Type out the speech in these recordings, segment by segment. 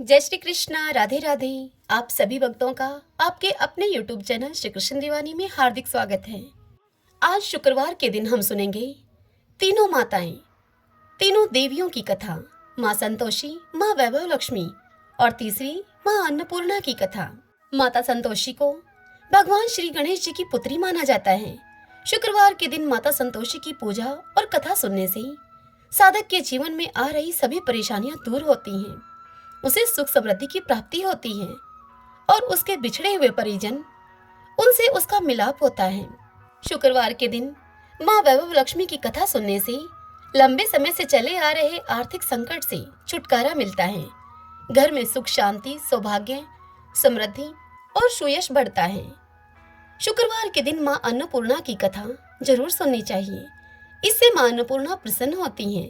जय श्री कृष्णा, राधे राधे। आप सभी भक्तों का आपके अपने YouTube चैनल श्री कृष्ण दीवानी में हार्दिक स्वागत है। आज शुक्रवार के दिन हम सुनेंगे तीनों माताएं, तीनों देवियों की कथा। माँ संतोषी, माँ वैभव लक्ष्मी और तीसरी माँ अन्नपूर्णा की कथा। माता संतोषी को भगवान श्री गणेश जी की पुत्री माना जाता है। शुक्रवार के दिन माता संतोषी की पूजा और कथा सुनने से साधक के जीवन में आ रही सभी परेशानियां दूर होती हैं, उसे सुख समृद्धि की प्राप्ति होती है और उसके बिछड़े हुए परिजन उनसे उसका मिलाप होता है। शुक्रवार के दिन माँ वैभव लक्ष्मी की कथा सुनने से लंबे समय से चले आ रहे आर्थिक संकट से छुटकारा मिलता है। घर में सुख शांति, सौभाग्य, समृद्धि और सुयश बढ़ता है। शुक्रवार के दिन माँ अन्नपूर्णा की कथा जरूर सुननी चाहिए। इससे माँ अन्नपूर्णा प्रसन्न होती हैं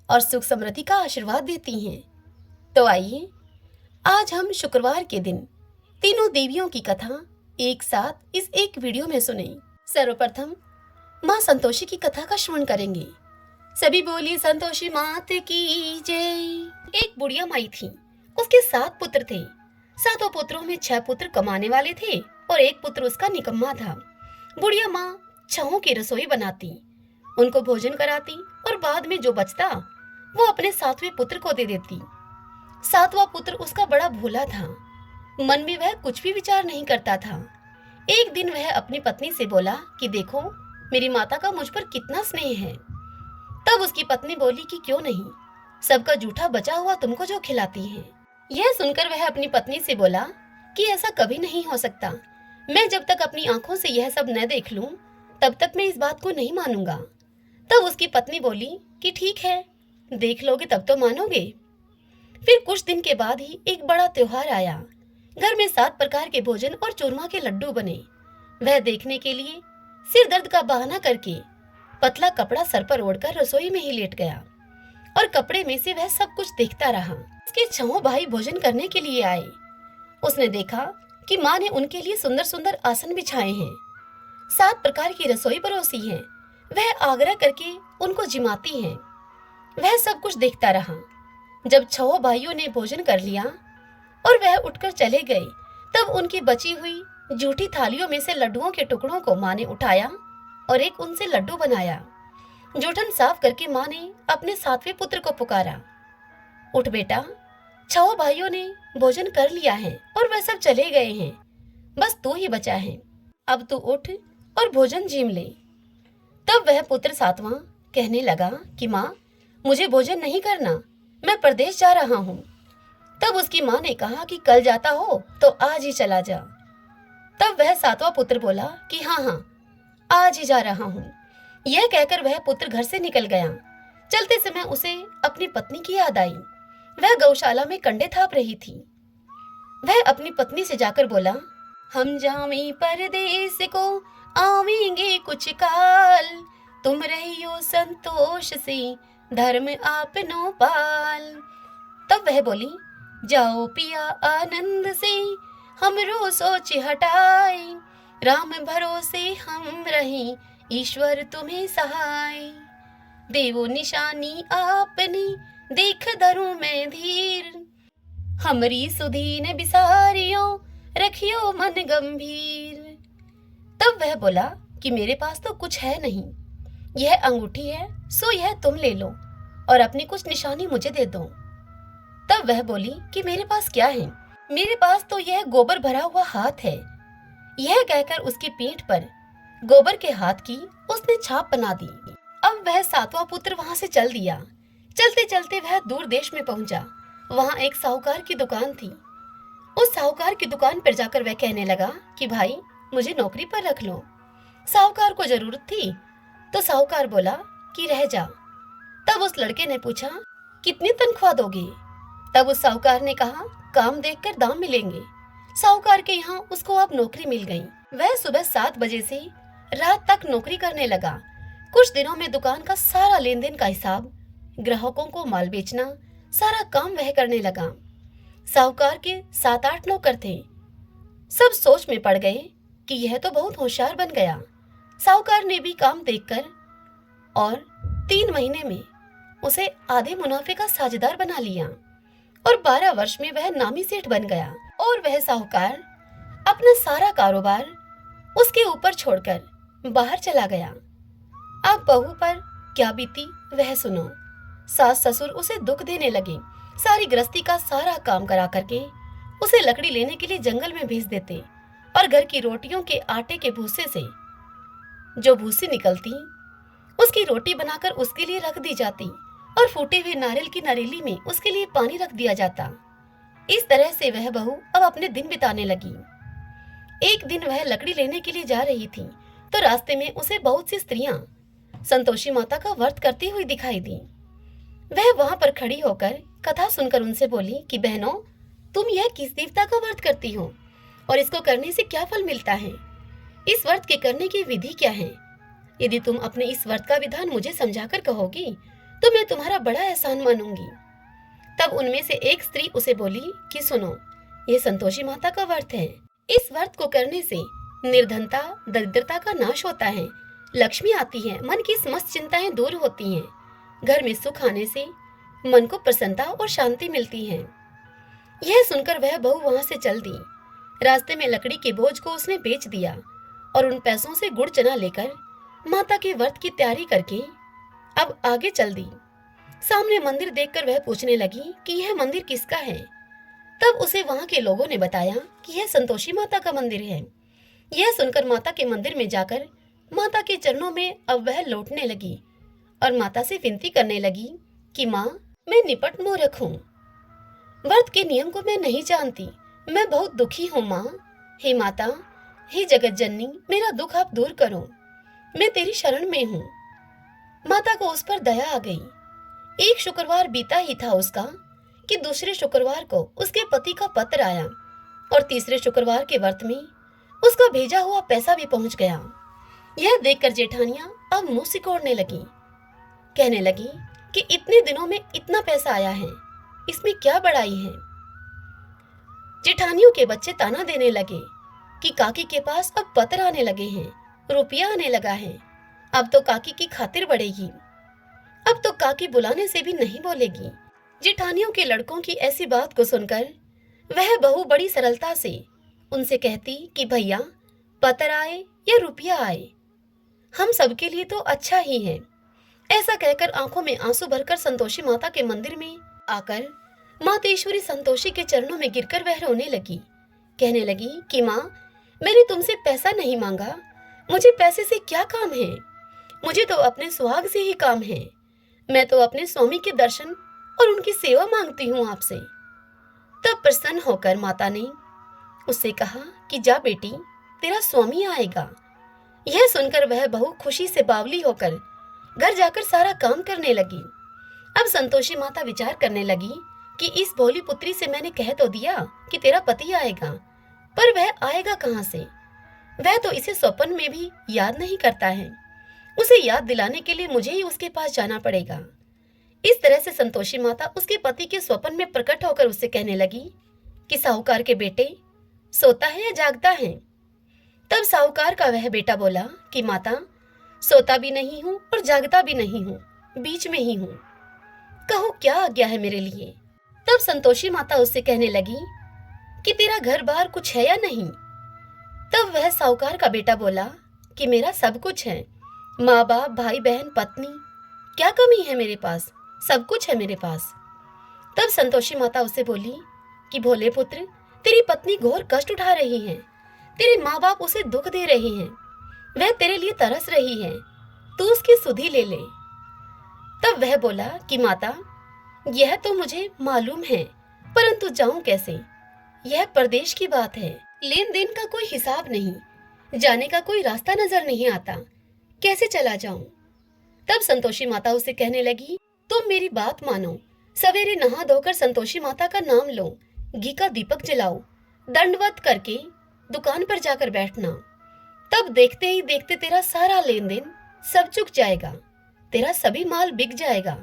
और सुख समृद्धि का आशीर्वाद देती हैं। तो आइए आज हम शुक्रवार के दिन तीनों देवियों की कथा एक साथ इस एक वीडियो में सुने। सर्वप्रथम माँ संतोषी की कथा का श्रवण करेंगे। सभी बोली संतोषी मात की जय। एक बुढ़िया माई थी, उसके 7 पुत्र थे। 7 पुत्रों में 6 पुत्र कमाने वाले थे और एक पुत्र उसका निकम्मा था। बुढ़िया माँ 6 की रसोई बनाती, उनको भोजन कराती और बाद में जो बचता वो अपने 7वें पुत्र को दे देती। 7वां पुत्र उसका बड़ा भोला था, मन में वह कुछ भी विचार नहीं करता था। एक दिन वह अपनी पत्नी से बोला कि देखो मेरी माता का मुझ पर कितना स्नेह है। तब उसकी पत्नी बोली कि क्यों नहीं, सबका जूठा बचा हुआ तुमको जो खिलाती है। यह सुनकर वह अपनी पत्नी से बोला कि ऐसा कभी नहीं हो सकता, मैं जब तक अपनी आंखों से यह सब न देख लूं तब तक मैं इस बात को नहीं मानूंगा। तब उसकी पत्नी बोली कि ठीक है, देख लोगे तब तो मानोगे। फिर कुछ दिन के बाद ही एक बड़ा त्योहार आया। घर में 7 प्रकार के भोजन और चूरमा के लड्डू बने। वह देखने के लिए सिर दर्द का बहाना करके पतला कपड़ा सर पर ओढ़कर रसोई में ही लेट गया और कपड़े में से वह सब कुछ देखता रहा। उसके 6 भाई भोजन करने के लिए आए। उसने देखा कि माँ ने उनके लिए सुंदर सुंदर आसन बिछाए हैं, 7 प्रकार की रसोई परोसी है। वह आग्रह करके उनको जिमाती है। वह सब कुछ देखता रहा। जब 6 भाइयों ने भोजन कर लिया और वह उठकर चले गए, तब उनकी बची हुई जूठी थालियों में से लड्डुओं के टुकड़ों को माँ ने उठाया और एक उनसे लड्डू बनाया। जूठन साफ करके माँ ने अपने 7वें पुत्र को पुकारा, उठ बेटा, 6 भाइयों ने भोजन कर लिया है और वह सब चले गए हैं, बस तू ही बचा है, अब तू उठ और भोजन जीम ले। तब वह पुत्र 7वां कहने लगा कि माँ मुझे भोजन नहीं करना, मैं परदेश जा रहा हूँ। तब उसकी माँ ने कहा कि कल जाता हो तो आज ही चला जा। तब वह 7वां पुत्र बोला कि हाँ हाँ, आज ही जा रहा हूँ। यह कहकर वह पुत्र घर से निकल गया। चलते समय उसे अपनी पत्नी की याद आई। वह गौशाला में कंडे थाप रही थी। वह अपनी पत्नी से जाकर बोला, हम जावें परदेस को आवेंगे कुछ काल, तुम रहियो संतोष से धर्म आपनो पाल। तब वह बोली, जाओ पिया आनंद से हमरो सोच हटाए, राम भरोसे हम रहे ईश्वर तुम्हें सहाय। देवो निशानी आपने देख धरूं मैं धीर, हमरी सुधीन बिसारियो रखियो मन गंभीर। तब वह बोला कि मेरे पास तो कुछ है नहीं, यह अंगूठी है सो यह तुम ले लो और अपनी कुछ निशानी मुझे दे दो। तब वह बोली कि मेरे पास क्या है, मेरे पास तो यह गोबर भरा हुआ हाथ है। यह कहकर उसकी पीठ पर गोबर के हाथ की उसने छाप बना दी। अब वह 7वां पुत्र वहां से चल दिया। चलते चलते वह दूर देश में पहुंचा। वहां एक साहूकार की दुकान थी। उस साहूकार की दुकान पर जाकर वह कहने लगा कि भाई मुझे नौकरी पर रख लो। साहूकार को जरूरत थी तो साहूकार बोला कि रह जा। तब उस लड़के ने पूछा, कितनी तनख्वाह दोगे? तब उस साहूकार ने कहा, काम देखकर दाम मिलेंगे। साहूकार के यहाँ उसको अब नौकरी मिल गई। वह सुबह 7 बजे से रात तक नौकरी करने लगा। कुछ दिनों में दुकान का सारा लेन देन का हिसाब, ग्राहकों को माल बेचना, सारा काम वह करने लगा। साहूकार के 7-8 नौकर थे। सब सोच में पड़ गए कि यह तो बहुत होशियार बन गया। साहूकार ने भी काम देखकर और 3 महीने में उसे आधे मुनाफे का साझेदार बना लिया और 12 वर्ष में वह नामी सेठ बन गया और वह साहूकार अपना सारा कारोबार उसके ऊपर छोड़कर बाहर चला गया। अब बहू पर क्या बीती वह सुनो। सास ससुर उसे दुख देने लगे, सारी गृहस्थी का सारा काम करा करके उसे लकड़ी लेने के लिए जंगल में भेज देते और घर की रोटियों के आटे के भूसे से जो भूसी निकलती उसकी रोटी बनाकर उसके लिए रख दी जाती और फूटे हुए नारियल की नरेली में उसके लिए पानी रख दिया जाता। इस तरह से वह बहू अब अपने दिन बिताने लगी। एक दिन वह लकड़ी लेने के लिए जा रही थी तो रास्ते में उसे बहुत सी स्त्रियां संतोषी माता का व्रत करती हुई दिखाई दी। वह वहां पर खड़ी होकर कथा सुनकर उनसे बोली कि बहनों, तुम यह किस देवता का व्रत करती हो और इसको करने से क्या फल मिलता है? इस व्रत के करने की विधि क्या है? यदि तुम अपने इस व्रत का विधान मुझे समझाकर कहोगी तो मैं तुम्हारा बड़ा एहसान मानूंगी। तब उनमें से एक स्त्री उसे बोली कि सुनो, यह संतोषी माता का व्रत है। इस व्रत को करने से निर्धनता, दरिद्रता का नाश होता है, लक्ष्मी आती है, मन की समस्त चिंताएं दूर होती हैं, घर में सुख आने से मन को प्रसन्नता और शांति मिलती है। यह सुनकर वह बहू वहां से चल दी। रास्ते में लकड़ी के बोझ को उसने बेच दिया और उन पैसों से गुड़ चना लेकर माता के व्रत की तैयारी करके अब आगे चल दी। सामने मंदिर देखकर वह पूछने लगी कि यह मंदिर किसका है। तब उसे वहां के लोगों ने बताया कि यह संतोषी माता का मंदिर है। यह सुनकर माता के मंदिर में जाकर माता के चरणों में अब वह लौटने लगी और माता से विनती करने लगी कि माँ, मैं निपट मूर्ख हूँ, व्रत के नियम को मैं नहीं जानती, मैं बहुत दुखी हूँ माँ। हे माता, हे जगत जननी, मेरा दुख आप दूर करो, मैं तेरी शरण में हूँ। माता को उस पर दया आ गई। एक शुक्रवार बीता ही था उसका कि दूसरे शुक्रवार को उसके पति का पत्र आया और तीसरे शुक्रवार के व्रत में उसका भेजा हुआ पैसा भी पहुंच गया। यह देखकर जेठानियां अब मुंह सिकोड़ने लगी, कहने लगी कि इतने दिनों में इतना पैसा आया है, इसमें क्या बड़ाई है। जेठानियों के बच्चे ताना देने लगे कि काकी के पास अब पत्र आने लगे हैं, रुपया आने लगा है, अब तो काकी की खातिर बढ़ेगी, अब तो काकी बुलाने से भी नहीं बोलेगी। जेठानियों के लड़कों की ऐसी बात को सुनकर वह बहू बड़ी सरलता से उनसे कहती कि भैया, पत्र आए या रुपया आए, हम सबके लिए तो अच्छा ही है। ऐसा कहकर आंखों में आंसू भरकर संतोषी माता के मंदिर में आकर मातेश्वरी संतोषी के चरणों में गिरकर वह रोने लगी, कहने लगी कि माँ, मैंने तुमसे पैसा नहीं मांगा, मुझे पैसे से क्या काम है, मुझे तो अपने सुहाग से ही काम है। मैं तो अपने स्वामी के दर्शन और उनकी सेवा मांगती हूँ आपसे। तब प्रसन्न होकर माता ने उससे कहा कि जा बेटी, तेरा स्वामी आएगा। यह सुनकर वह बहू खुशी से बावली होकर घर जाकर सारा काम करने लगी। अब संतोषी माता विचार करने लगी कि इस भोली पुत्री से मैंने कह तो दिया कि तेरा पति आएगा, पर वह आएगा कहाँ से? वह तो इसे स्वप्न में भी याद नहीं करता है, उसे याद दिलाने के लिए मुझे ही उसके पास जाना पड़ेगा। इस तरह से संतोषी माता उसके पति के स्वप्न में प्रकट होकर उससे कहने लगी कि साहूकार के बेटे, सोता है या जागता है? तब साहूकार का वह बेटा बोला कि माता, सोता भी नहीं हूँ और जागता भी नहीं हूँ, बीच में ही हूँ, कहो क्या आज्ञा है मेरे लिए। तब संतोषी माता उससे कहने लगी कि तेरा घर बार कुछ है या नहीं? तब वह साहूकार का बेटा बोला कि मेरा सब कुछ है, माँ बाप, भाई बहन, पत्नी, क्या कमी है मेरे पास, सब कुछ है मेरे पास। तब संतोषी माता उससे बोली कि भोले पुत्र, तेरी पत्नी घोर कष्ट उठा रही है, तेरे माँ बाप उसे दुख दे रहे हैं, वह तेरे लिए तरस रही है, तू उसकी सुधि ले ले। तब वह बोला कि माता, यह तो मुझे मालूम है, परंतु जाऊं कैसे? यह परदेश की बात है, लेन देन का कोई हिसाब नहीं, जाने का कोई रास्ता नजर नहीं आता, कैसे चला जाऊं? तब संतोषी माता उसे कहने लगी, तुम मेरी बात मानो, सवेरे नहा धोकर संतोषी माता का नाम लो, घी का दीपक जलाओ, दंडवत करके दुकान पर जाकर बैठना, तब देखते ही देखते तेरा सारा लेन देन सब चुक जाएगा, तेरा सभी माल बिक जाएगा,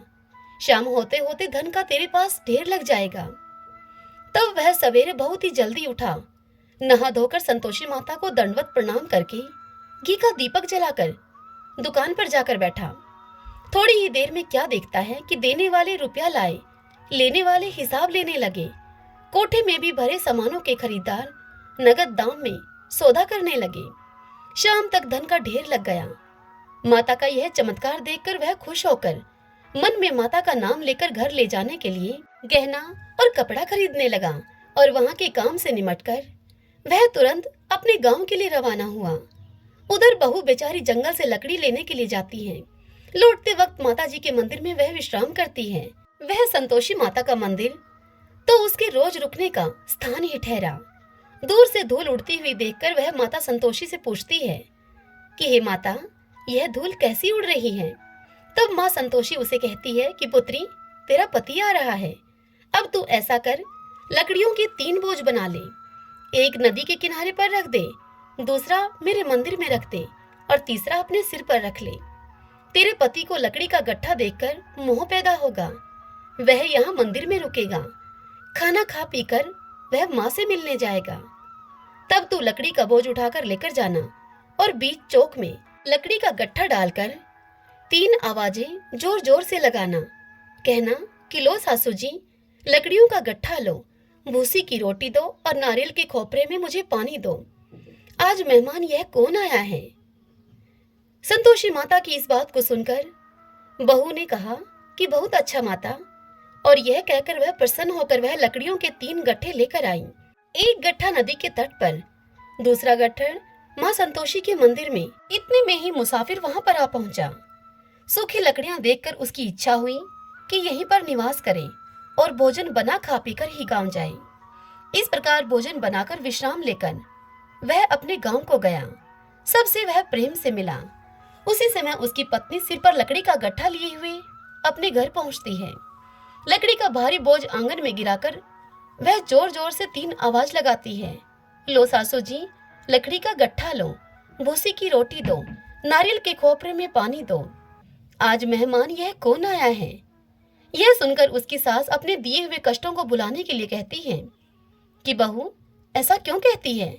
शाम होते होते धन का तेरे पास ढेर लग जाएगा। तब वह सवेरे बहुत ही जल्दी उठा, नहा धोकर संतोषी माता को दंडवत प्रणाम करके घी का दीपक जलाकर दुकान पर जाकर बैठा। थोड़ी ही देर में क्या देखता है कि देने वाले रुपया लाए, लेने वाले हिसाब लेने लगे। कोठे में भी भरे सामानों के खरीदार नगद दाम में सौदा करने लगे। शाम तक धन का ढेर लग गया। माता का यह चमत्कार देखकर वह खुश होकर मन में माता का नाम लेकर घर ले जाने के लिए गहना और कपड़ा खरीदने लगा और वहां के काम से निमटकर वह तुरंत अपने गांव के लिए रवाना हुआ। उधर बहू बेचारी जंगल से लकड़ी लेने के लिए जाती है। लौटते वक्त माता जी के मंदिर में वह विश्राम करती है। वह संतोषी माता का मंदिर तो उसके रोज रुकने का स्थान ही ठहरा। दूर से धूल उड़ती हुई देखकर वह माता संतोषी से पूछती है कि हे माता, यह धूल कैसी उड़ रही है। तब माँ संतोषी उसे कहती है कि पुत्री, तेरा पति आ रहा है। अब तू ऐसा कर, लकड़ियों के 3 बोझ बना ले। एक नदी के किनारे पर रख दे, दूसरा मेरे मंदिर में रख दे और तीसरा अपने सिर पर रख ले। तेरे पति को लकड़ी का गट्ठा देखकर मोह पैदा होगा। वह यहाँ मंदिर में रुकेगा। खाना खा पीकर वह माँ से मिलने जाएगा। तब तू लकड़ी का बोझ उठाकर लेकर जाना और बीच चौक में लकड़ी का गट्ठा डालकर 3 आवाजें जोर जोर से लगाना। कहना कि लो सासू जी, लकड़ियों का गट्ठा लो, भूसी की रोटी दो और नारियल के खोपरे में मुझे पानी दो। आज मेहमान यह कौन आया है। संतोषी माता की इस बात को सुनकर बहू ने कहा कि बहुत अच्छा माता, और यह कहकर वह प्रसन्न होकर वह लकड़ियों के 3 गट्ठे लेकर आई। एक गट्ठा नदी के तट पर, दूसरा गट्ठर माँ संतोषी के मंदिर में। इतने में ही मुसाफिर वहां पर आ पहुंचा। सूखी लकड़ियां देखकर उसकी इच्छा हुई कि यहीं पर निवास करे और भोजन बना खा पीकर ही गांव जाए। इस प्रकार भोजन बनाकर विश्राम लेकर वह अपने गांव को गया। सबसे वह प्रेम से मिला। उसी समय उसकी पत्नी सिर पर लकड़ी का गट्ठा लिए हुए अपने घर पहुंचती है। लकड़ी का भारी बोझ आंगन में गिराकर वह जोर जोर से 3 आवाज लगाती है। लो सासू जी, लकड़ी का गट्ठा लो, भूसी की रोटी दो, नारियल के खोपरे में पानी दो। आज मेहमान यह कौन आया है। यह सुनकर उसकी सास अपने दिए हुए कष्टों को भुलाने के लिए कहती है कि बहू, ऐसा क्यों कहती है।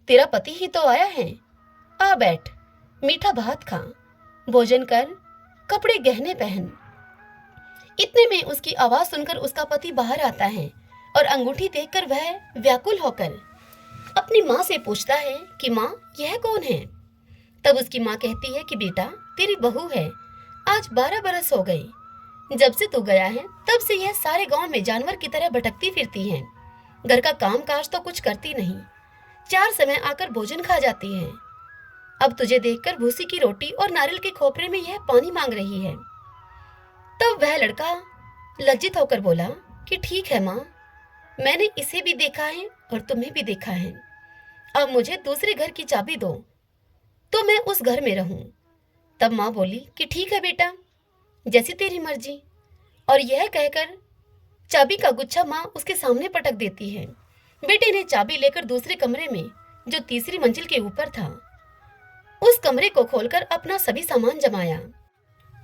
तेरा पति ही तो आया है। आ बैठ, मीठा भात खा, भोजन कर, कपड़े गहने पहन। इतने में उसकी आवाज सुनकर उसका पति बाहर आता है और अंगूठी देखकर वह व्याकुल होकर अपनी माँ से पूछता है कि माँ, यह कौन है। तब उसकी माँ कहती है कि बेटा, तेरी बहू है। आज 12 बरस हो गए। जब से तू गया है तब से यह सारे गांव में जानवर की तरह भटकती फिरती है। घर का काम काज तो कुछ करती नहीं, 4 समय आकर भोजन खा जाती है। अब तुझे देखकर भूसी की रोटी और नारियल के खोपरे में यह पानी मांग रही है। तब वह लड़का लज्जित होकर बोला कि ठीक है माँ, मैंने इसे भी देखा है और तुम्हें भी देखा है। अब मुझे दूसरे घर की चाबी दो तो मैं उस घर में रहूं। तब माँ बोली कि ठीक है बेटा, जैसी तेरी मर्जी। और यह कहकर चाबी का गुच्छा माँ उसके सामने पटक देती है। बेटे ने चाबी लेकर दूसरे कमरे में, जो तीसरी मंजिल के ऊपर था, उस कमरे को खोलकर अपना सभी सामान जमाया।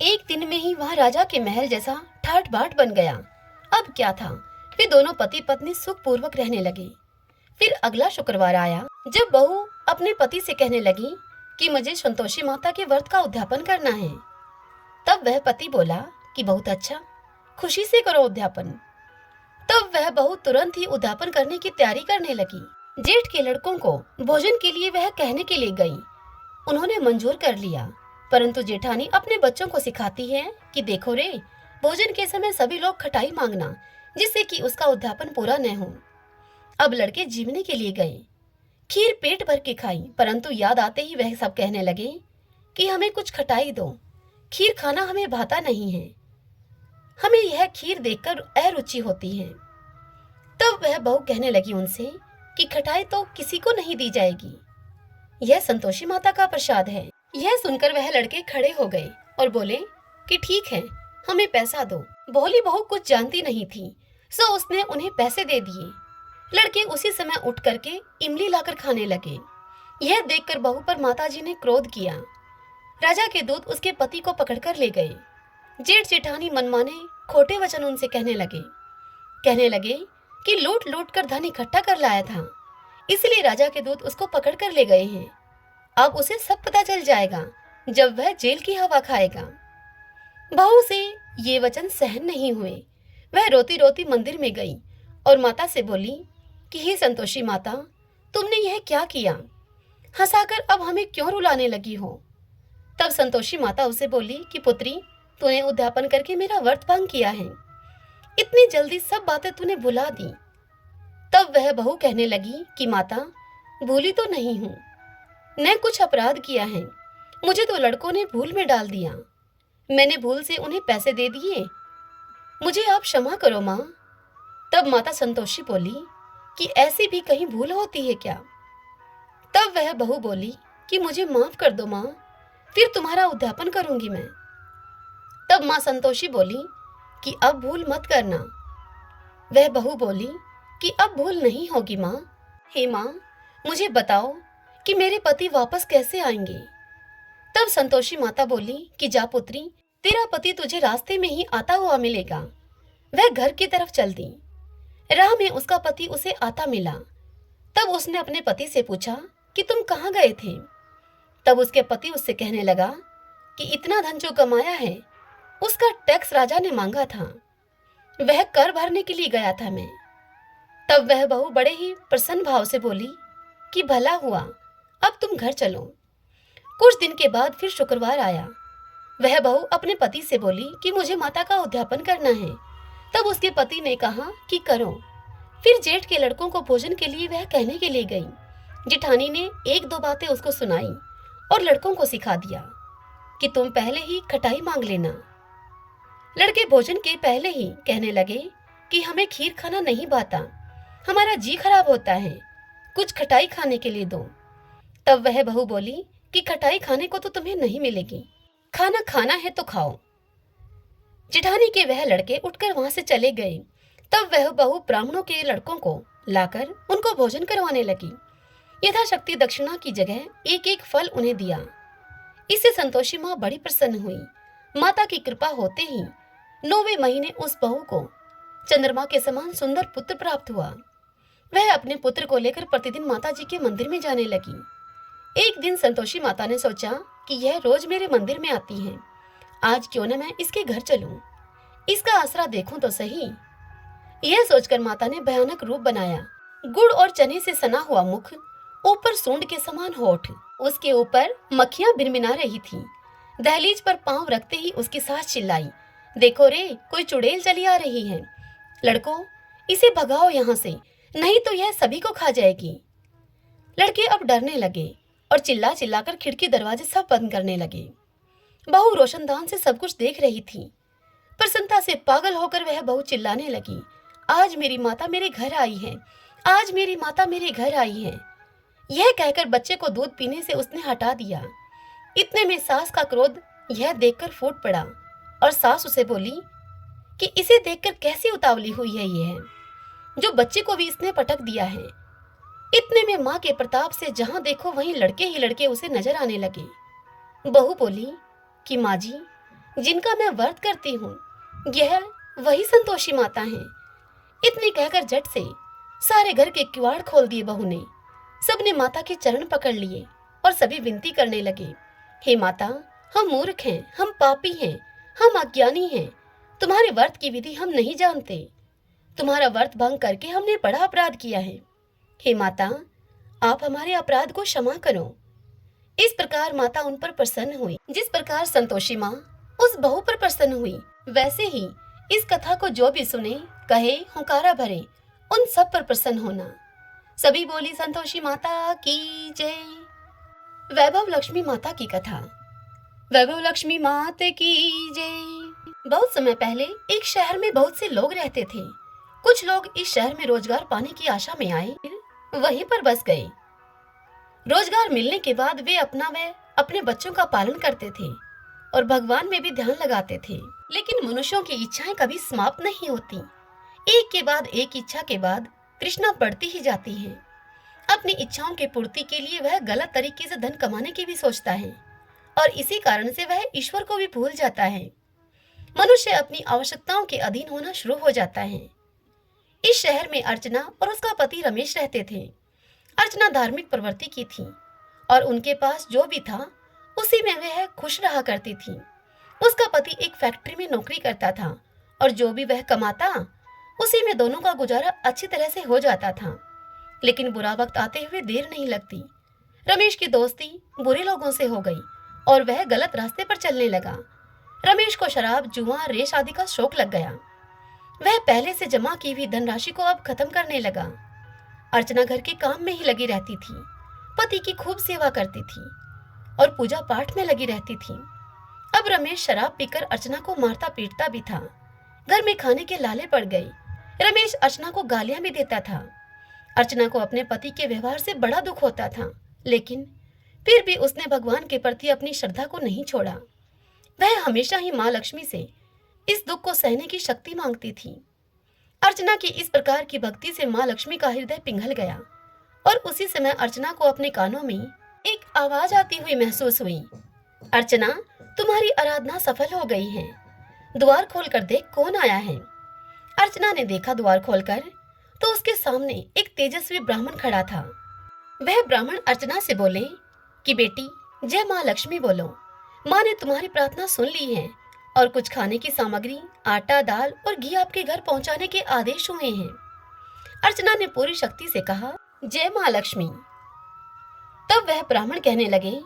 एक दिन में ही वह राजा के महल जैसा ठाट बाट बन गया। अब क्या था, वे दोनों पति पत्नी सुखपूर्वक रहने लगे। फिर अगला शुक्रवार आया जब बहू अपने पति से कहने लगी कि मुझे संतोषी माता के व्रत का उद्यापन करना है। तब वह पति बोला कि बहुत अच्छा, खुशी से करो उद्यापन। तब वह बहू तुरंत ही उद्यापन करने की तैयारी करने लगी। जेठ के लड़कों को भोजन के लिए वह कहने के लिए गई। उन्होंने मंजूर कर लिया, परंतु जेठानी अपने बच्चों को सिखाती है कि देखो रे, भोजन के समय सभी लोग खटाई मांगना, जिससे कि उसका उद्यापन पूरा न हो। अब लड़के जीवने के लिए गए। खीर पेट भर के खाई, परंतु याद आते ही वह सब कहने लगे कि हमें कुछ खटाई दो, खीर खाना हमें भाता नहीं है, हमें यह खीर देखकर अरुचि होती है। तब वह बहू कहने लगी उनसे कि खटाई तो किसी को नहीं दी जाएगी, यह संतोषी माता का प्रसाद है। यह सुनकर वह लड़के खड़े हो गए और बोले कि ठीक है, हमें पैसा दो। भोली बहू कुछ जानती नहीं थी, सो उसने उन्हें पैसे दे दिए। लड़के उसी समय उठ करके इमली लाकर खाने लगे। यह देखकर बहू पर माताजी ने क्रोध किया। राजा के दूत उसके पति को पकड़कर ले गए। जेठ जेठानी मनमाने खोटे वचन उनसे कहने लगे कि लूट लूट कर धन इकट्ठा कर लाया था, इसलिए राजा के दूत उसको पकड़ कर ले गए हैं। अब उसे सब पता चल जाएगा जब वह जेल की हवा खाएगा। बहू से ये वचन सहन नहीं हुए। वह रोती रोती मंदिर में गई और माता से बोली कि हे संतोषी माता, तुमने यह क्या किया? हंसाकर अब हमें क्यों रुलाने लगी हो? तब संतोषी माता उसे बोली कि पुत्री, तूने उद्यापन करके मेरा व्रत भंग किया है। इतनी जल्दी सब बातें तूने भुला दी। तब वह बहू कहने लगी कि माता, भूली तो नहीं हूं, मैं कुछ अपराध किया है, मुझे तो लड़कों ने भूल में डाल दिया, मैंने भूल से उन्हें पैसे दे दिए, मुझे आप क्षमा करो माँ। तब माता संतोषी बोली कि ऐसी भी कहीं भूल होती है क्या? तब वह बहू बोली कि मुझे माफ कर दो माँ, फिर तुम्हारा उद्यापन करूंगी मैं। तब माँ संतोषी बोली कि अब भूल मत करना। वह बहू बोली कि अब भूल नहीं होगी माँ। हे माँ, मुझे बताओ कि मेरे पति वापस कैसे आएंगे? तब संतोषी माता बोली कि जा पुत्री, तेरा पति तुझे रास्ते में ही आता हुआ मिलेगा। वह घर की तरफ चल दी। राह में उसका पति उसे आता मिला। तब उसने अपने पति से पूछा कि तुम कहाँ गए थे? तब उसके पति उससे कहने लगा कि इतना धन जो कमाया है उसका टैक्स राजा ने मांगा था, वह कर भरने के लिए गया था मैं। तब वह बहू बड़े ही प्रसन्न भाव से बोली कि भला हुआ, अब तुम घर चलो। कुछ दिन के बाद फिर शुक्रवार आया। वह बहू अपने पति से बोली कि मुझे माता का उद्यापन करना है। तब उसके पति ने कहा कि करो। फिर जेठ के लड़कों को भोजन के लिए वह कहने के लिए गई। जेठानी ने एक दो बातें उसको सुनाई और लड़कों को सिखा दिया कि तुम पहले ही खटाई मांग लेना। लड़के भोजन के पहले ही कहने लगे कि हमें खीर खाना नहीं भाता, हमारा जी खराब होता है, कुछ खटाई खाने के लिए दो। तब वह बहू बोली कि खटाई खाने को तो तुम्हें नहीं मिलेगी, खाना खाना है तो खाओ। जेठानी के वह लड़के उठकर वहां से चले गए। तब वह बहू ब्राह्मणों के लड़कों को लाकर उनको भोजन करवाने लगी। यथाशक्ति दक्षिणा की जगह एक एक फल उन्हें दिया। इससे संतोषी माँ बड़ी प्रसन्न हुई। माता की कृपा होते ही 9वें महीने उस बहू को चंद्रमा के समान सुंदर पुत्र प्राप्त हुआ। वह अपने पुत्र को लेकर प्रतिदिन माता जी के मंदिर में जाने लगी। एक दिन संतोषी माता ने सोचा कि यह रोज मेरे मंदिर में आती है, आज क्यों न मैं इसके घर चलूं, इसका आसरा देखूं तो सही। यह सोचकर माता ने भयानक रूप बनाया। गुड़ और चने से सना हुआ मुख, ऊपर सूंड के समान होठ, उसके ऊपर मक्खियां भिनभिना रही थीं। दहलीज पर पांव रखते ही उसकी सास चिल्लाई, देखो रे, कोई चुड़ैल चली आ रही है, लड़कों इसे भगाओ यहाँ से, नहीं तो यह सभी को खा जाएगी। लड़के अब डरने लगे और चिल्ला चिल्लाकर खिड़की दरवाजे सब बंद करने लगे। बहू रोशनदान से सब कुछ देख रही थी। प्रसन्नता से पागल होकर वह बहू चिल्लाने लगी, आज मेरी माता मेरे घर आई है, आज मेरी माता मेरे घर आई है। यह कहकर बच्चे को दूध पीने से उसने हटा दिया। इतने में सास का क्रोध यह देखकर फूट पड़ा और सास उसे बोली कि इसे देखकर कैसी उतावली हुई है यह, जो बच्चे को भी इसने पटक दिया है। इतने में माँ के प्रताप से जहां देखो वहीं लड़के ही लड़के उसे नजर आने लगे। बहू बोली कि माँ जी, जिनका मैं व्रत करती हूँ यह वही संतोषी माता हैं। इतनी कहकर झट से सारे घर के किवाड़ खोल दिए बहू ने। सबने माता के चरण पकड़ लिए और सभी विनती करने लगे, हे माता, हम मूर्ख हैं, हम पापी हैं, हम अज्ञानी हैं, तुम्हारे व्रत की विधि हम नहीं जानते, तुम्हारा व्रत भंग करके हमने बड़ा अपराध किया है। हे माता, आप हमारे अपराध को क्षमा करो। इस प्रकार माता उन पर प्रसन्न हुई। जिस प्रकार संतोषी माँ उस बहू पर प्रसन्न हुई, वैसे ही इस कथा को जो भी सुने, कहे, हुंकारा भरे, उन सब पर प्रसन्न होना। सभी बोली संतोषी माता की जय। वैभव लक्ष्मी माता की कथा। वैभव लक्ष्मी माता की जय। बहुत समय पहले एक शहर में बहुत से लोग रहते थे। कुछ लोग इस शहर में रोजगार पाने की आशा में आए, वहीं पर बस गए। रोजगार मिलने के बाद वे अपना व अपने बच्चों का पालन करते थे और भगवान में भी ध्यान लगाते थे। लेकिन मनुष्यों की इच्छाएं कभी समाप्त नहीं होती। एक के बाद एक इच्छा के बाद तृष्णा बढ़ती ही जाती है। अपनी इच्छाओं की पूर्ति के लिए वह गलत तरीके से धन कमाने की भी सोचता है और इसी कारण से वह ईश्वर को भी भूल जाता है। मनुष्य अपनी आवश्यकताओं के अधीन होना शुरू हो जाता है। इस शहर में अर्चना और उसका पति रमेश रहते थे। अर्चना धार्मिक प्रवृत्ति की थी और उनके पास जो भी था उसी में वह खुश रहा करती थी। उसका पति एक फैक्ट्री में नौकरी करता था और जो भी वह कमाता उसी में दोनों का गुजारा अच्छी तरह से हो जाता था। लेकिन बुरा वक्त आते हुए देर नहीं लगती। रमेश की दोस्ती बुरे लोगों से हो गई और वह गलत रास्ते पर चलने लगा। रमेश को शराब, जुआ, रेस आदि का शौक लग गया। वह पहले से जमा की हुई धनराशि को अब खत्म करने लगा। अर्चना घर के काम में ही लगी रहती थी, पति की खूब सेवा करती थी और पूजा पाठ में लगी रहती थी। अब रमेश शराब पीकर अर्चना को मारता पीटता भी था। घर में खाने के लाले पड़ गए। रमेश अर्चना को गालियां भी देता था। अर्चना को अपने पति के व्यवहार से बड़ा दुख होता था, लेकिन फिर भी उसने भगवान के प्रति अपनी श्रद्धा को नहीं छोड़ा। वह हमेशा ही माँ लक्ष्मी से इस दुख को सहने की शक्ति मांगती थी। अर्चना की इस प्रकार की भक्ति से माँ लक्ष्मी का हृदय पिघल गया और उसी समय अर्चना को अपने कानों में एक आवाज आती हुई महसूस हुई। अर्चना, तुम्हारी आराधना सफल हो गई है। द्वार खोलकर देख कौन आया है। अर्चना ने देखा द्वार खोलकर तो उसके सामने एक तेजस्वी ब्राह्मण खड़ा था। वह ब्राह्मण अर्चना से बोले कि बेटी, जय माँ लक्ष्मी बोलो। माँ ने तुम्हारी प्रार्थना सुन ली है और कुछ खाने की सामग्री, आटा, दाल और घी आपके घर पहुंचाने के आदेश हुए हैं। अर्चना ने पूरी शक्ति से कहा, जय माँ लक्ष्मी। तब वह ब्राह्मण कहने लगे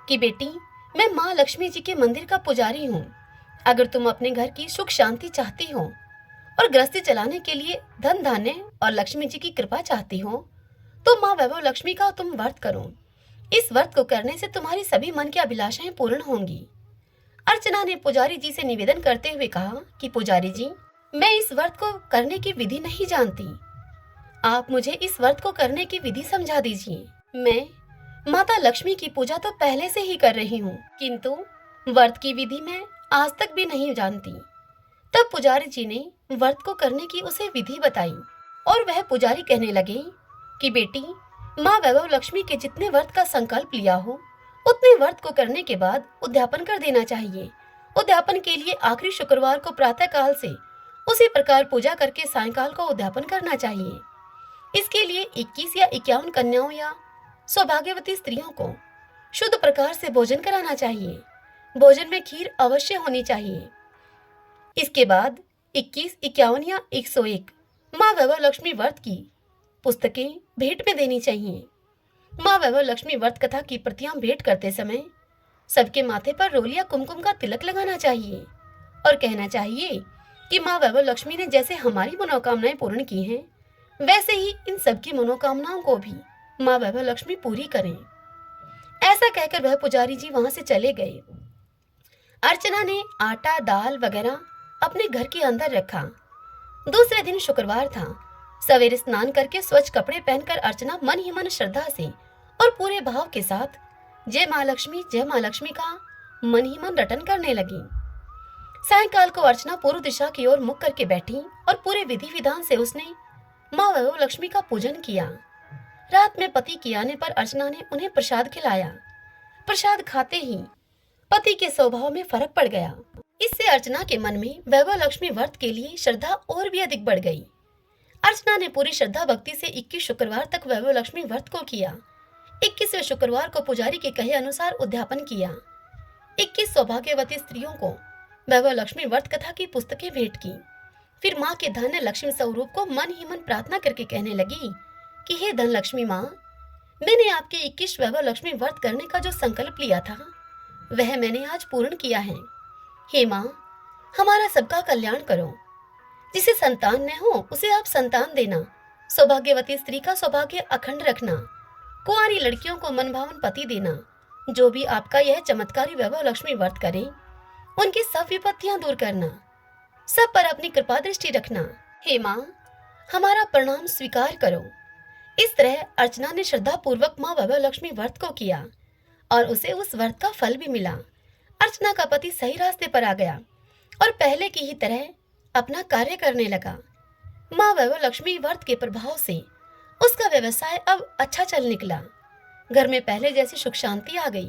कि बेटी, मैं माँ लक्ष्मी जी के मंदिर का पुजारी हूँ। अगर तुम अपने घर की सुख शांति चाहती हो और गृहस्थी चलाने के लिए धन धान्य और लक्ष्मी जी की कृपा चाहती हो तो माँ वैभव लक्ष्मी का तुम व्रत करो। इस व्रत को करने से तुम्हारी सभी मन की अभिलाषाएं पूर्ण होंगी। अर्चना ने पुजारी जी से निवेदन करते हुए कहा कि पुजारी जी, मैं इस व्रत को करने की विधि नहीं जानती। आप मुझे इस व्रत को करने की विधि समझा दीजिए। मैं माता लक्ष्मी की पूजा तो पहले से ही कर रही हूँ, किंतु व्रत की विधि मैं आज तक भी नहीं जानती। तब पुजारी जी ने व्रत को करने की उसे विधि बताई और वह पुजारी कहने लगे कि बेटी, माँ वैभव लक्ष्मी के जितने व्रत का संकल्प लिया हो उतने व्रत को करने के बाद उद्यापन कर देना चाहिए। उद्यापन के लिए आखिरी शुक्रवार को प्रातः काल से उसी प्रकार पूजा करके सायंकाल को उद्यापन करना चाहिए। इसके लिए 21 या 51 कन्याओं या सौभाग्यवती स्त्रियों को शुद्ध प्रकार से भोजन कराना चाहिए। भोजन में खीर अवश्य होनी चाहिए। इसके बाद 21, 51 या 101 माँ वैभव लक्ष्मी व्रत की पुस्तकें भेंट में देनी चाहिए। माँ वैभव लक्ष्मी व्रत कथा की प्रतियां भेंट करते समय सबके माथे पर रोल या कुमकुम का तिलक लगाना चाहिए और कहना चाहिए कि माँ वैभव लक्ष्मी ने जैसे हमारी मनोकामनाएं पूर्ण की हैं, वैसे ही इन सबकी मनोकामनाओं को भी माँ वैभव लक्ष्मी पूरी करें। ऐसा कहकर वह पुजारी जी वहां से चले गए। अर्चना ने आटा, दाल वगैरह अपने घर के अंदर रखा। दूसरे दिन शुक्रवार था। सवेरे स्नान करके स्वच्छ कपड़े पहनकर अर्चना मन ही मन श्रद्धा से और पूरे भाव के साथ जय माँ लक्ष्मी का मन ही मन रटन करने लगी। सायंकाल को अर्चना पूर्व दिशा की ओर मुख करके बैठी और पूरे विधि विधान से उसने माँ वैभव लक्ष्मी का पूजन किया। रात में पति के आने पर अर्चना ने उन्हें प्रसाद खिलाया। प्रसाद खाते ही पति के स्वभाव में फर्क पड़ गया। इससे अर्चना के मन में वैभव लक्ष्मी व्रत के लिए श्रद्धा और भी अधिक बढ़ गई। अर्चना ने पूरी श्रद्धा भक्ति से 21 शुक्रवार तक वैभव लक्ष्मी व्रत को किया। 21वें शुक्रवार को पुजारी के कहे अनुसार उद्यापन किया। 21 सौभाग्यवती स्त्रियों को वैभव लक्ष्मी व्रत कथा की पुस्तकें भेंट की। फिर माँ के धन्य लक्ष्मी स्वरूप को मन ही मन प्रार्थना करके कहने लगी कि हे धन लक्ष्मी माँ, मैंने आपके 21 वैभव लक्ष्मी व्रत करने का जो संकल्प लिया था वह मैंने आज पूर्ण किया है। हे माँ, हमारा सबका कल्याण करो। जिसे संतान न हो उसे आप संतान देना। सौभाग्यवती स्त्री का सौभाग्य अखंड रखना। कुंवारी लड़कियों को मनभावन पति देना। जो भी आपका यह चमत्कारी वैभव लक्ष्मी व्रत करें उनकी सब विपत्तियां दूर करना। सब पर अपनी कृपा दृष्टि रखना। हे माँ, हमारा प्रणाम स्वीकार करो। इस तरह अर्चना ने श्रद्धा पूर्वक माँ वैभव लक्ष्मी व्रत को किया और उसे उस व्रत का फल भी मिला। अर्चना का पति सही रास्ते पर आ गया और पहले की ही तरह अपना कार्य करने लगा। माँ वैभव लक्ष्मी व्रत के प्रभाव से उसका व्यवसाय अब अच्छा चल निकला। घर में पहले जैसी सुख शांति आ गई।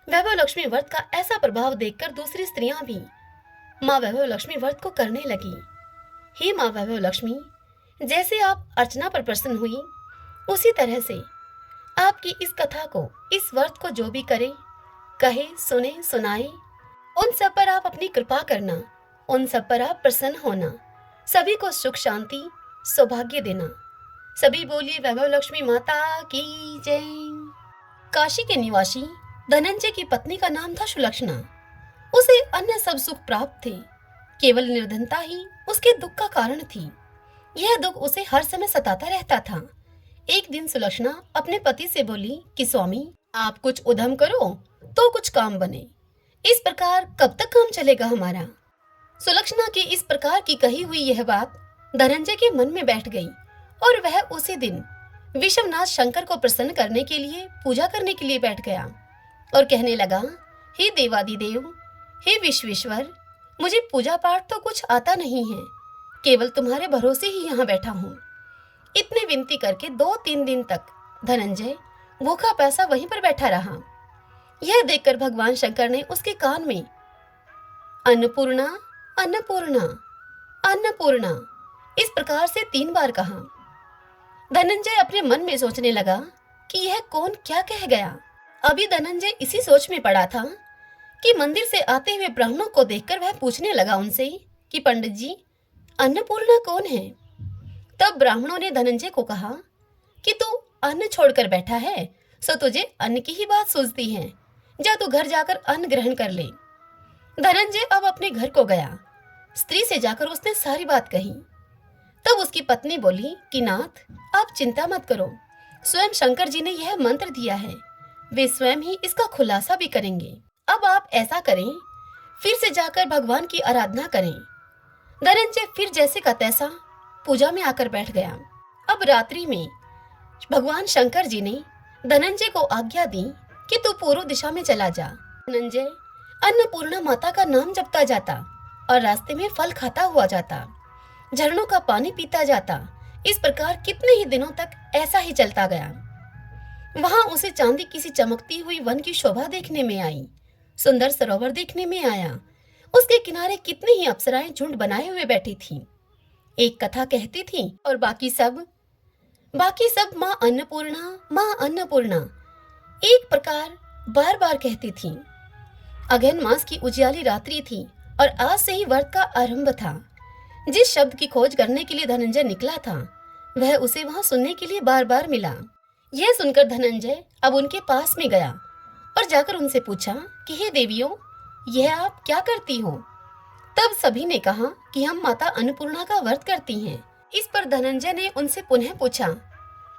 वैभव लक्ष्मी व्रत का ऐसा प्रभाव देखकर दूसरी स्त्रियां भी माँ वैभव लक्ष्मी व्रत को करने लगी। हे माँ वैभव लक्ष्मी, जैसे आप अर्चना पर प्रसन्न हुई उसी तरह से आपकी इस कथा को, इस व्रत को जो भी करे, कहे, सुने, सुनाए, उन सब पर आप अपनी कृपा करना। उन सब पर आप प्रसन्न होना, सभी को सुख शांति सौभाग्य देना। सभी बोलिए वैभव लक्ष्मी माता की जय। काशी के निवासी धनंजय की पत्नी का नाम था सुलक्षणा। उसे अन्य सब सुख प्राप्त थे, केवल निर्धनता ही उसके दुख का कारण थी। यह दुख उसे हर समय सताता रहता था। एक दिन सुलक्षणा अपने पति से बोली कि स्वामी, आप कुछ उद्यम करो तो कुछ काम बने। इस प्रकार कब तक काम चलेगा हमारा? सुलक्षणा की इस प्रकार की कही हुई यह बात धनंजय के मन में बैठ गई और वह उसी दिन विश्वनाथ शंकर को प्रसन्न करने के लिए पूजा करने के लिए बैठ गया और कहने लगा, हे देवादिदेव, हे विश्वेश्वर, मुझे पूजा पाठ तो कुछ आता नहीं है, केवल तुम्हारे भरोसे ही यहाँ बैठा हूँ। इतनी विनती करके 2-3 दिन तक धनंजय भूखा प्यासा वहीं पर बैठा रहा। यह देखकर भगवान शंकर ने उसके कान में अन्नपूर्णा अन्नपूर्णा अन्नपूर्णा इस प्रकार से 3 बार कहा। धनंजय अपने मन में सोचने लगा कि यह कौन क्या कह गया। अभी धनंजय इसी सोच में पड़ा था कि मंदिर से आते हुए ब्राह्मणों को देखकर वह पूछने लगा उनसे कि पंडित जी, अन्नपूर्णा कौन है? तब ब्राह्मणों ने धनंजय को कहा कि तू अन्न छोड़कर बैठा है, सो तुझे अन्न की ही बात सूझती है। जा तू घर जाकर अन्न ग्रहण कर ले। धनंजय अब अपने घर को गया। स्त्री से जाकर उसने सारी बात कही। तब उसकी पत्नी बोली कि नाथ, आप चिंता मत करो, स्वयं शंकर जी ने यह मंत्र दिया है, वे स्वयं ही इसका खुलासा भी करेंगे। अब आप ऐसा करें, फिर से जाकर भगवान की आराधना करें। धनंजय फिर जैसे का तैसा पूजा में आकर बैठ गया। अब रात्रि में भगवान शंकर जी ने धनंजय को आज्ञा दी कि तू पूर्व दिशा में चला जा। धनंजय अन्नपूर्णा माता का नाम जपता जाता और रास्ते में फल खाता हुआ जाता, झरनों का पानी पीता जाता। इस प्रकार कितने ही दिनों तक ऐसा ही चलता गया। वहां उसे चांदी किसी चमकती हुई वन की शोभा देखने में आई, सुंदर सरोवर देखने में आया। उसके किनारे कितनी ही अप्सराएं झुंड बनाए हुए बैठी थीं। एक कथा कहती थी और बाकी सब माँ अन्नपूर्णा एक प्रकार बार बार कहती थीं। अगहन मास की उजियाली रात्रि थी और आज से ही व्रत का आरंभ था। जिस शब्द की खोज करने के लिए धनंजय निकला था, वह उसे वहां सुनने के लिए बार बार मिला। यह सुनकर धनंजय अब उनके पास में गया और जाकर उनसे पूछा कि हे देवियों, यह आप क्या करती हो? तब सभी ने कहा कि हम माता अन्नपूर्णा का व्रत करती हैं। इस पर धनंजय ने उनसे पुनः पूछा,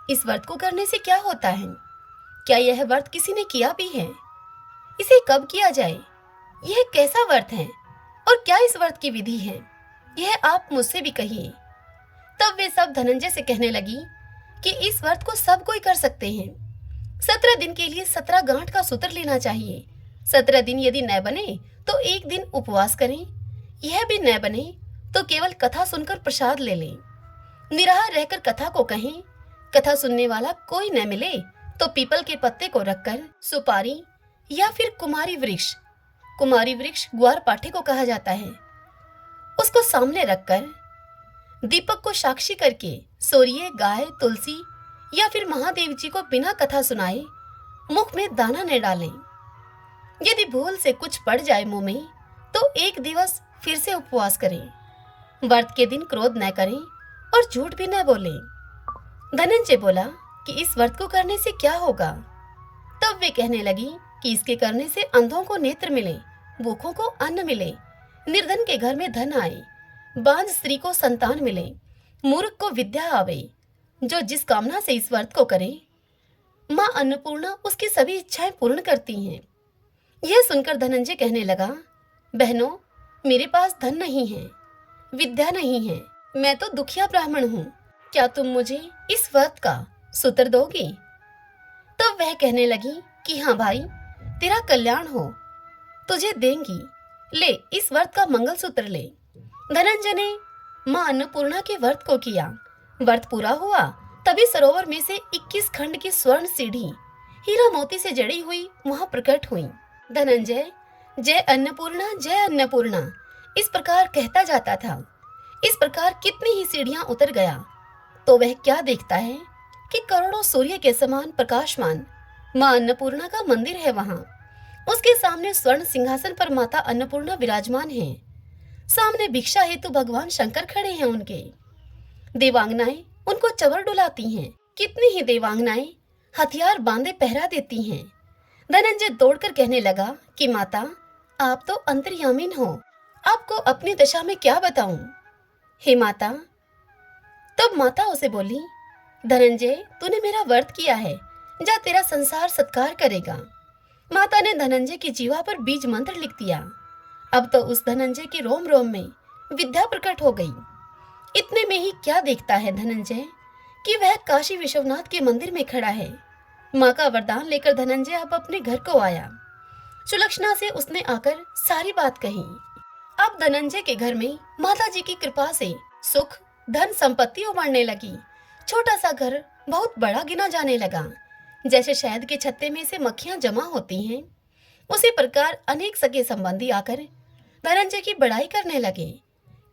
इस व्रत को करने से क्या होता है? क्या यह व्रत किसी ने किया भी है? इसे कब किया जाए? यह कैसा व्रत है और क्या इस व्रत की विधि है? यह आप मुझसे भी कहिए। तब वे सब धनंजय से कहने लगी कि इस व्रत को सब कोई कर सकते हैं। 17 दिन के लिए 17 गांठ का सूत्र लेना चाहिए। 17 दिन यदि न बने तो एक दिन उपवास करें। यह भी न बने तो केवल कथा सुनकर प्रसाद ले लें। निराहार रहकर कथा को कहें। कथा सुनने वाला कोई न मिले तो पीपल के पत्ते को रखकर सुपारी या फिर कुमारी वृक्ष ग्वार पाठे को कहा जाता है, उसको सामने रखकर दीपक को साक्षी करके सूर्य, गाय, तुलसी या फिर महादेव जी को बिना कथा सुनाए मुख में दाना न डालें। यदि भूल से कुछ पड़ जाए मुंह में तो एक दिवस फिर से उपवास करें। व्रत के दिन क्रोध न करें और झूठ भी न बोलें। धनंजय बोला कि इस व्रत को करने से क्या होगा? तब वे कहने लगी कि इसके करने से अंधों को नेत्र मिले, भूखों को अन्न मिले, निर्धन के घर में धन आए, बांझ स्त्री को संतान मिले, मूर्ख को विद्या आवे। जो जिस कामना से इस व्रत को करे, माँ अन्नपूर्णा उसकी सभी इच्छाएं पूर्ण करती हैं। यह सुनकर धनंजय कहने लगा, बहनों, मेरे पास धन नहीं है, विद्या नहीं है, मैं तो दुखिया ब्राह्मण हूँ। क्या तुम मुझे इस व्रत का सूत्र दोगी? तब वह कहने लगी कि हाँ भाई, तेरा कल्याण हो, तुझे देंगी। ले, इस व्रत का मंगलसूत्र ले। धनंजय ने माँ अन्नपूर्णा के व्रत को किया। व्रत पूरा हुआ तभी सरोवर में से 21 खंड की स्वर्ण सीढ़ी हीरा मोती से जड़ी हुई वहां प्रकट हुई। धनंजय जय अन्नपूर्णा इस प्रकार कहता जाता था। इस प्रकार कितनी ही सीढ़ियां उतर गया तो वह क्या देखता है कि करोड़ों सूर्य के समान प्रकाशमान माँ अन्नपूर्णा का मंदिर है। वहां उसके सामने स्वर्ण सिंहासन पर माता अन्नपूर्णा विराजमान है। सामने भिक्षा हेतु भगवान शंकर खड़े हैं उनके। देवांगनाएं उनको चवर डुलाती हैं। कितनी ही देवांगनाएं हथियार बांधे पहरा देती हैं। धनंजय दौड़कर कहने लगा कि माता, आप तो अंतर्यामिन हो, आपको अपनी दशा में क्या बताऊं। हे माता। तब माता उसे बोली, धनंजय, तूने मेरा व्रत किया है, जा तेरा संसार सत्कार करेगा। माता ने धनंजय की जीवा पर बीज मंत्र लिख दिया। अब तो उस धनंजय के रोम रोम में विद्या प्रकट हो गई। इतने में ही क्या देखता है धनंजय कि वह काशी विश्वनाथ के मंदिर में खड़ा है। माँ का वरदान लेकर धनंजय अब अपने घर को आया। सुलक्षणा से उसने आकर सारी बात कही। अब धनंजय के घर में माता जी की कृपा से सुख, धन, संपत्ति उमड़ने लगी। छोटा सा घर बहुत बड़ा गिना जाने लगा। जैसे शहद के छत्ते में से मक्खियां जमा होती हैं, उसी प्रकार अनेक सगे संबंधी आकर धनंजय की बड़ाई करने लगे।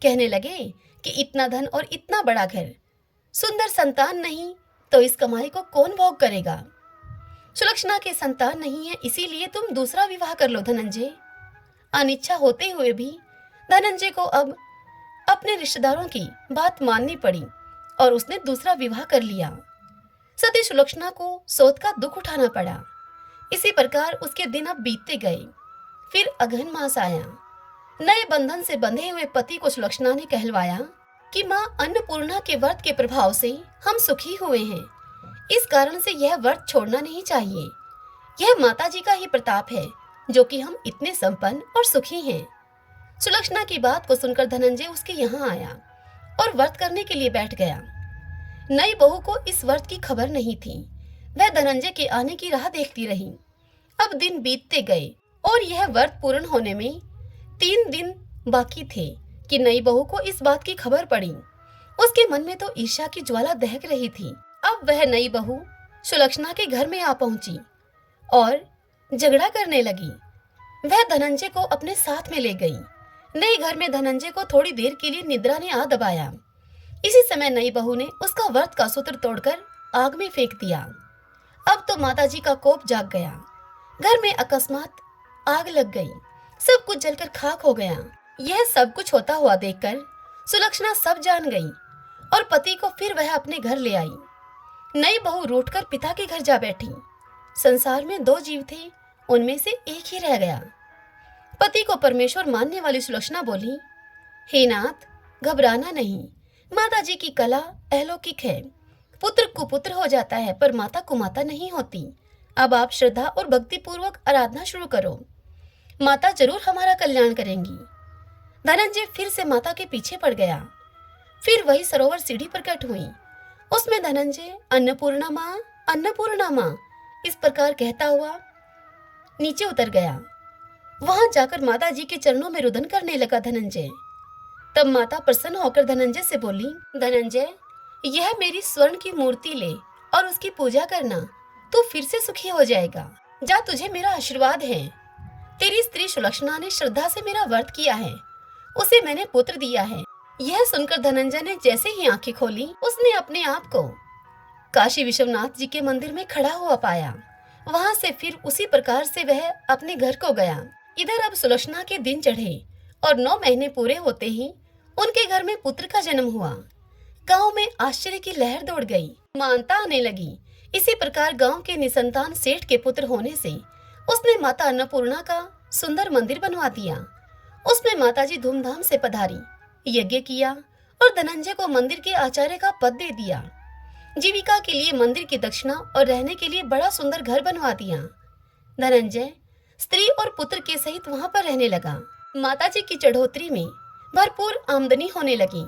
कहने लगे कि इतना धन और इतना बड़ा घर, सुंदर संतान नहीं तो इस कमाई को कौन भोग करेगा। सुलक्षणा के संतान नहीं है, इसीलिए तुम दूसरा विवाह कर लो धनंजय। अनिच्छा होते हुए भी धनंजय को अब अपने रिश्तेदारों की बात माननी पड़ी और उसने दूसरा विवाह कर लिया। सती सुलक्षणा को सोच का दुख उठाना पड़ा। इसी प्रकार उसके दिन अब बीतते गए। फिर अगहन मास आया। नए बंधन से बंधे हुए पति को सुलक्षणा ने कहलवाया कि माँ अन्नपूर्णा के व्रत के प्रभाव से हम सुखी हुए हैं, इस कारण से यह व्रत छोड़ना नहीं चाहिए। यह माता जी का ही प्रताप है जो कि हम इतने संपन्न और सुखी हैं। सुलक्षणा की बात को सुनकर धनंजय उसके यहाँ आया और व्रत करने के लिए बैठ गया। नई बहू को इस व्रत की खबर नहीं थी। वह धनंजय के आने की राह देखती रही। अब दिन बीतते गए और यह व्रत पूर्ण होने में 3 दिन बाकी थे कि नई बहू को इस बात की खबर पड़ी। उसके मन में तो ईर्ष्या की ज्वाला दहक रही थी। अब वह नई बहू सुलक्षणा के घर में आ पहुंची और झगड़ा करने लगी। वह धनंजय को अपने साथ में ले गई। नए घर में धनंजय को थोड़ी देर के लिए निद्रा ने आ दबाया। इसी समय नई बहू ने उसका व्रत का सूत्र तोड़कर आग में फेंक दिया। अब तो माताजी का कोप जाग गया। घर में अकस्मात आग लग गई। सब कुछ जलकर खाक हो गया। यह सब कुछ होता हुआ देखकर सुलक्षणा सब जान गई और पति को फिर वह अपने घर ले आई। नई बहू रूठकर पिता के घर जा बैठी। संसार में 2 जीव थे, उनमें से एक ही रह गया। पति को परमेश्वर मानने वाली सुलक्षणा बोली, हे नाथ, घबराना नहीं। माता जी की कला अलौकिक है। पुत्र कुपुत्र हो जाता है पर माता कुमाता नहीं होती। अब आप श्रद्धा और भक्ति पूर्वक आराधना शुरू करो। माता जरूर हमारा कल्याण करेंगी। धनंजय फिर से माता के पीछे पड़ गया। फिर वही सरोवर सीढ़ी प्रकट हुई। उसमें धनंजय अन्नपूर्णा माँ, अन्नपूर्णा माँ इस प्रकार कहता हुआ नीचे उतर गया। वहां जाकर माता जी के चरणों में रुदन करने लगा धनंजय। तब माता प्रसन्न होकर धनंजय से बोली, धनंजय, यह मेरी स्वर्ण की मूर्ति ले और उसकी पूजा करना, तू फिर से सुखी हो जाएगा। जा, तुझे मेरा आशीर्वाद है। तेरी स्त्री सुलक्षणा ने श्रद्धा से मेरा व्रत किया है, उसे मैंने पुत्र दिया है। यह सुनकर धनंजय ने जैसे ही आंखें खोली, उसने अपने आप को काशी विश्वनाथ जी के मंदिर में खड़ा हुआ पाया। वहां से फिर उसी प्रकार से वह अपने घर को गया। इधर अब सुलक्षणा के दिन चढ़े और 9 महीने पूरे होते ही उनके घर में पुत्र का जन्म हुआ। गांव में आश्चर्य की लहर दौड़ गई। मानता आने लगी। इसी प्रकार गांव के निसंतान सेठ के पुत्र होने से उसने माता अन्नपूर्णा का सुंदर मंदिर बनवा दिया। उसमें माताजी धूमधाम से पधारी, यज्ञ किया और धनंजय को मंदिर के आचार्य का पद दे दिया। जीविका के लिए मंदिर की दक्षिणा और रहने के लिए बड़ा सुंदर घर बनवा दिया। धनंजय स्त्री और पुत्र के सहित वहां पर रहने लगा। माताजी की चढ़ोतरी में भरपूर आमदनी होने लगी।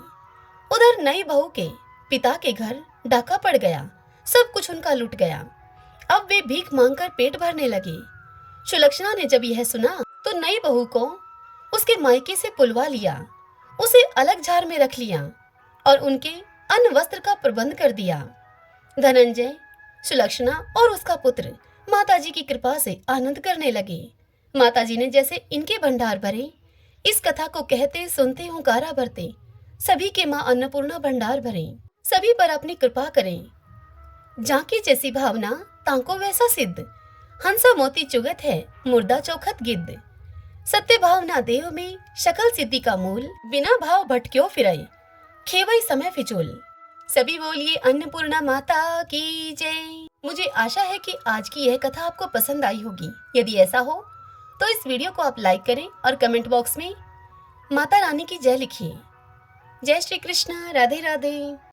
उधर नई बहू के पिता के घर डाका पड़ गया। सब कुछ उनका लुट गया। अब वे भीख मांगकर पेट भरने लगे। सुलक्षणा ने जब यह सुना तो नई बहू को उसके मायके से पुलवा लिया, उसे अलग झार में रख लिया और उनके अन्न वस्त्र का प्रबंध कर दिया। धनंजय, सुलक्षणा और उसका पुत्र माताजी की कृपा से आनंद करने लगे। माताजी ने जैसे इनके भंडार भरे, इस कथा को कहते सुनते हुंकारा भरते सभी के माँ अन्नपूर्णा भंडार भरे, सभी पर अपनी कृपा करें। जाकी जैसी भावना तांको वैसा सिद्ध, हंसा मोती चुगत है मुर्दा चौखट गिद्ध। सत्य भावना देव में शकल सिद्धि का मूल, बिना भाव भटक्यो फिरई, खेवई समय फिजूल। सभी बोलिए अन्नपूर्णा माता की जय। मुझे आशा है कि आज की यह कथा आपको पसंद आई होगी। यदि ऐसा हो तो इस वीडियो को आप लाइक करें और कमेंट बॉक्स में माता रानी की जय लिखिए। जय श्री कृष्ण, राधे राधे।